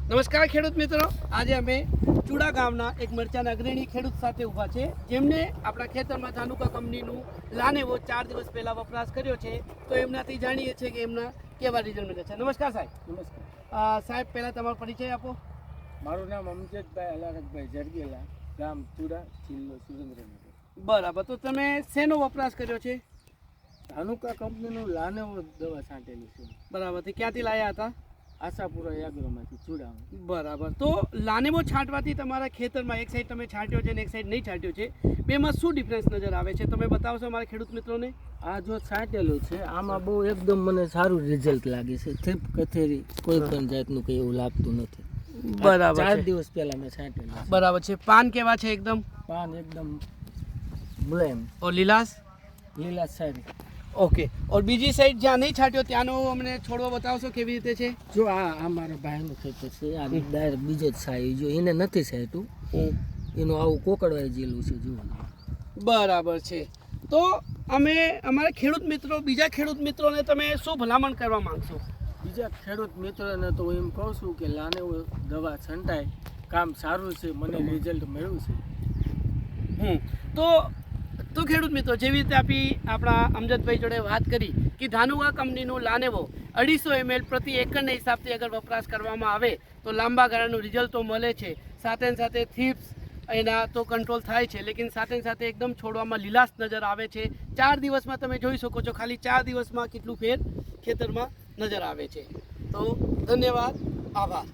નમસ્કાર ખેડૂત મિત્રો, આજે અમે ચુડા ગામના એક મરચાના અગ્રણી ખેડૂત સાથે ઊભા છે, જેમને આપણા ખેતરમાં ધાનુકા કંપનીનું લાનેવો 4 દિવસ પહેલાં વપરાશ કર્યો છે. તો એમનાથી જાણીએ છીએ કે એમના કેવા રિઝલ્ટ મળે છે. નમસ્કાર સાહેબ. નમસ્કાર સાહેબ, પહેલાં તમારો પરિચય આપો. મારું નામ અમજદભાઈ અલારકભાઈ જરગેલા, ગામ ચુડા, જિલ્લો સુરેન્દ્રનગર. બરાબર, તો તમે શેનો વપરાશ કર્યો છે? ધાનુકા કંપનીનું લાનેવો દવા છાંટેલી છે. બરાબર, તે ક્યાંથી લાયા હતા? આશાપુરા એગ્રોમાંથી ચુડા. બરાબર, તો લાનેવો છાંટવાથી તમારા ખેતરમાં એક સાઈડ તમે છાંટ્યો છે અને એક સાઈડ નહીં છાંટ્યો છે, બેમાં શું ડિફરન્સ નજર આવે છે? તમે બતાવશો મારા ખેડૂત મિત્રોને? આ જો છાંટેલું છે, આમાં બહુ એકદમ મને સારું રિઝલ્ટ લાગે છે. થીપ કથેરી કોઈ પણ જાતનું કંઈ એવું લાગતું નથી. બરાબર, 4 દિવસ પહેલા મેં છાંટેલું. બરાબર છે. પાન કેવા છે? એકદમ પાન એકદમ મુલાયમ, ઓર લીલાશ લીલા સારી. ઓકે. ઓર બીજી સાઈડ જ્યાં નહીં છાંટ્યો ત્યાંનો અમને છોડવો બતાવશો કેવી રીતે છે? જો આ મારા ભાઈનું ખેતર છે, આ ડાયરેક્ટ બીજો જ છાય. જો એને નથી છાંટ્યું, એનું આવું કોકડવાઈ જેલું છે. જુઓ. બરાબર છે. તો અમે અમારા ખેડૂત મિત્રો, બીજા ખેડૂત મિત્રોને તમે શું ભલામણ કરવા માંગશો? બીજા ખેડૂત મિત્રોને તો હું એમ કહું છું કે લાનેવો દવા છંટાય, કામ સારું છે, મને રિઝલ્ટ મળ્યું છે. તો ખેડૂત મિત્રો, જેવી રીતે આપણા અમજદભાઈ જોડે વાત કરી કે ધાનુકા કંપનીનું લાનેવો 250 ml પ્રતિ એકરના હિસાબથી અગર વપરાશ કરવામાં આવે તો લાંબા ગાળાનું રિઝલ્ટ તો મળે છે. સાથે સાથે થીપ્સ એના તો કંટ્રોલ થાય છે, લેકિન સાથે સાથે એકદમ છોડવામાં લીલાશ નજર આવે છે. 4 દિવસમાં તમે જોઈ શકો છો, ખાલી 4 દિવસમાં કેટલું ફેર ખેતરમાં નજર આવે છે. તો ધન્યવાદ, આભાર.